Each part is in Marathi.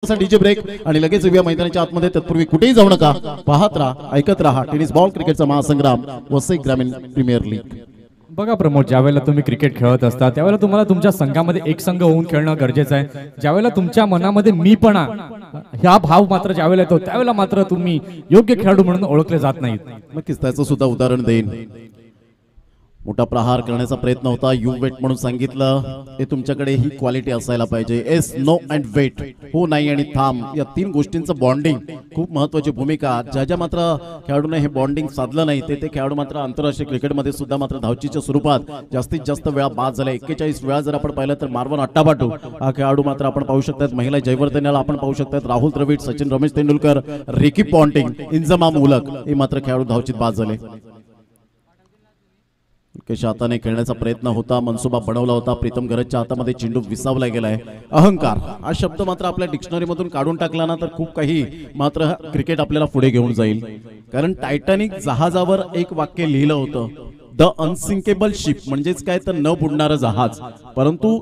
डीजे ब्रेक आणि लगेच येऊया मैदानाच्या आतमध्ये. तत्पूर्वी कुठेही जाऊ नका, पाहत राहा, ऐकत राहा. टेनिस बॉल क्रिकेटचा महासंग्राम, वसई ग्रामीण प्रीमियर लीग. बघा प्रमोद, ज्यावेळेला तुम्ही क्रिकेट खेळत असता त्यावेळेला तुम्हाला तुमच्या संघामध्ये एक संघ होऊन खेळणं गरजेचं आहे. ज्यावेळेला तुमच्या मनामध्ये मीपणा हा भाव मात्र ज्यावेळेला येतो त्यावेळेला मात्र तुम्ही योग्य खेळाडू म्हणून ओळखले जात नाहीत. नक्कीच त्याचं सुद्धा उदाहरण देईन. मोठा प्रहार करण्याचा प्रयत्न होता, यू वेट म्हणून सांगितलं. हे तुमच्याकडे ही क्वालिटी असायला पाहिजे. एस, नो अँड वेट, हो नाही आणि थांब, या तीन गोष्टींचं बॉन्डिंग खूप महत्वाची भूमिका. ज्या मात्र खेळाडूने हे बॉन्डिंग साधलं नाही ते खेळाडू मात्र आंतरराष्ट्रीय क्रिकेटमध्ये सुद्धा मात्र धावचीच्या स्वरूपात जास्तीत जास्त वेळा बाद झाला. 41 वेळा जर आपण पाहिलं तर मार्वन अट्टाबाटू हा खेळाडू मात्र आपण पाहू शकतात. महिला जयवर्धन याला आपण पाहू शकतात. राहुल द्रविड, सचिन, रमेश तेंडुलकर, रिकी पॉन्टिंग, इंजमाम उलक हे मात्र खेळाडू धावचीत बाद झाले. हाताने खेळण्याचा प्रयत्न होता, मनसुबा बनवला होता. प्रीतम गरजच्या हातामध्ये चेंडू विसावला गेलाय. अहंकार हा शब्द मात्र आपल्या डिक्शनरी मधून काढून टाकला ना तर खूप काही मात्र क्रिकेट आपल्याला पुढे घेऊन जाईल. कारण टायटॅनिक जहाजावर एक वाक्य लिहिलं होतं, द अनसिंकेबल शिप, म्हणजेच काय तर न बुडणारं जहाज. परंतु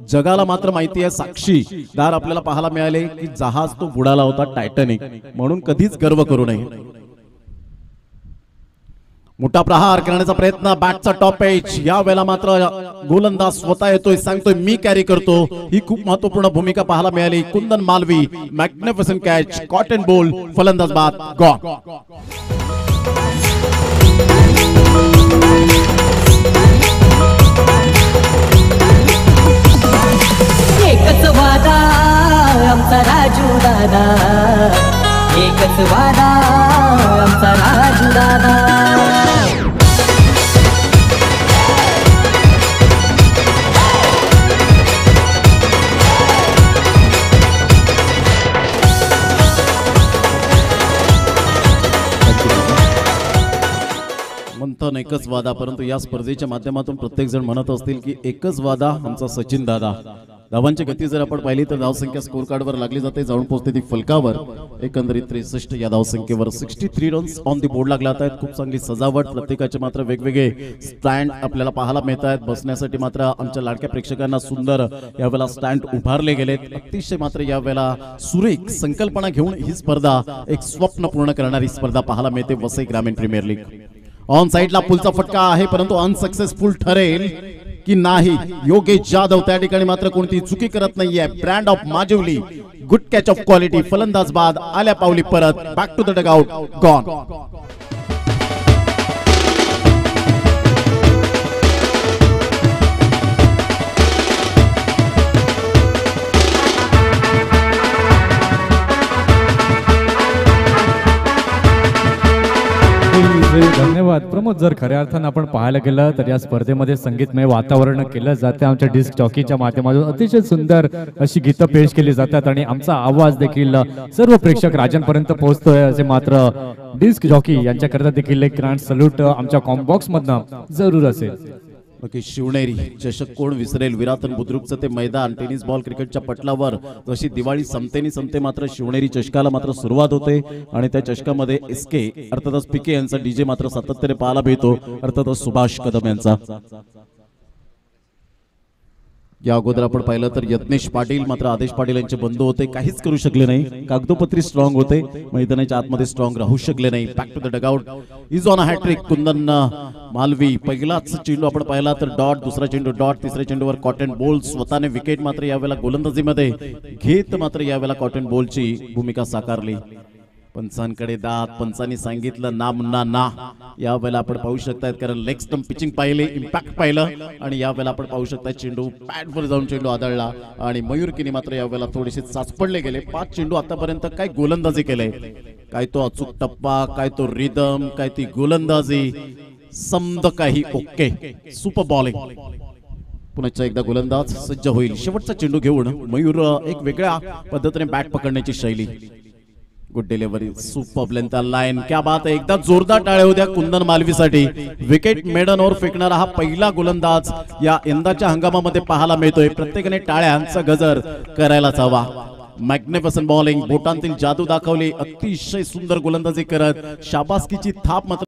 जगाला मात्र माहिती आहे, साक्षीदार आपल्याला पाहायला मिळाले की जहाज तो बुडाला होता, टायटॅनिक. म्हणून कधीच गर्व करू नये. मोठा प्रहार करण्याचा प्रयत्न, बॅटचा टॉप एज. या वेळेला मात्र गोलंदाज स्वतः येतोय, सांगतोय मी कॅरी करतो. ही खूप महत्वपूर्ण भूमिका पाहायला मिळाली. कुंदन मालवी, मॅग्निफिसंट कॅच, कॉटन बॉल, फलंदाज बाद, गॉन. एकच वादा आमचा राजू दादा, एकच वादा आमचा राजू दादा. मंथन एकच वादा, परंतु या स्पर्धेच्या माध्यमातून प्रत्येक जण म्हणत असतील की एकच वादा आमचा सचिन दादा. धावांची गती जर आपण पाहिली तर धावसंख्या स्कोर कार्डवर लागली जाते, जाऊन पोहोचते ती फलकावर. एकंदरीत 63 या धावसंख्येवर 63 रन्स ऑन दी बोर्ड लागला आहेत. खूप चांगली सजावट, प्रत्येकाचे मात्र वेगवेगळे स्टँड आपल्याला पाहायला मिळत आहेत. बसण्यासाठी मात्र आमच्या लाडक्या प्रेक्षकांना सुंदर यावेळेला स्टँड उभारले गेलेत. अतिशय मात्र यावेळेला सुरेख संकल्पना घेऊन ही स्पर्धा, एक स्वप्न पूर्ण करणारी स्पर्धा पाहायला मिळते वसई ग्रामीण प्रीमियर लीग. ऑन साइडला पुलचा फटका आहे, परंतु अनसक्सेसफुल ठरेल की नाही. योगेश जाधव त्या ठिकाणी मात्र कोणती चुकी करत नाहीये. ब्रँड ऑफ माजिवली, गुड कॅच ऑफ क्वालिटी, फलंदाज बाद, आल्या पावली परत, back to the dugout, gone. धन्यवाद प्रमोद. जर खऱ्या अर्थानं आपण पाहायला गेलं तर या स्पर्धेमध्ये संगीतमय वातावरण केलं जाते. आमच्या डिस्क जॉकीच्या माध्यमातून अतिशय सुंदर अशी गीतं पेश केली जातात आणि आमचा आवाज देखील सर्व प्रेक्षक राजांपर्यंत पोहोचतोय असे मात्र डिस्क जॉकी यांच्याकरता देखील एक ग्रँड सल्यूट आमच्या कॉम्बॉक्स मधनं जरूर असेल. शिवनेरी चषक कोण विसरेल. विराटन बुद्रुकचं ते मैदान टेनिस बॉल क्रिकेटच्या पटलावर जशी दिवाळी संपते मात्र शिवनेरी चषकाला मात्र सुरुवात होते आणि त्या चषकामध्ये एसके अर्थातच पीके यांचा डीजे मात्र सातत्याने पाहायला मिळतो, अर्थातच सुभाष कदम यांचा. या अगोदर आपण पाहिलं तर यज्ञेश पाटील मात्र आदेश पाटील यांचे बंधू होते, काहीच करू शकले नाही. कागदोपत्री स्ट्रॉंग होते, मैदानाच्या आतमध्ये स्ट्रॉंग राहू शकले नाही. Back to the dugout, is on a hat-trick. Kundan Malvi, पहिलाच चेंडू आपण पाहिला तर डॉट, दुसरा चेंडू डॉट, तिसऱ्या चेंडूवर कॉटन बॉल. स्वतःने विकेट मात्र यावेळेला गोलंदाजीमध्ये घेत मात्र यावेळेला कॉटन बॉलची भूमिका साकारली. पंचांकडे दात, पंचांनी सांगितलं ना मुन्ना ना. यावेळेला आपण पाहू शकतात, कारण लेग स्टंप पिचिंग पाहिले, इम्पॅक्ट पाहिलं आणि यावेळेला आपण पाहू शकता चेंडू पॅडवर जाऊन चेंडू आदळला आणि मयूरकीने मात्र यावेळेला थोडेसे चाचपडले गेले. 5 चेंडू आतापर्यंत काय गोलंदाजी केलंय, काय तो अचूक टप्पा, काय तो रिदम, काय ती गोलंदाजी, समद काही ओके. Super bowling. पुन्हा एकदा गोलंदाज सज्ज होईल. शेवटचा चेंडू घेऊन मयूर एक वेगळ्या पद्धतीने बॅट पकडण्याची शैली. Good delivery, super length line, क्या बात आहे. एकदा जोरदार टाळ्या होत्या कुंदन मालवीसाठी. विकेट मेडनवर फेकणारा हा पहिला गोलंदाज या यंदाच्या हंगामामध्ये पाहायला मिळतोय. प्रत्येकाने टाळ्यांचा गजर करायलाच हवा. मॅग्निफिसंट बॉलिंग, बोटांतील जादू दाखवली, अतिशय सुंदर गोलंदाजी करत शाबासकीची थाप मात्र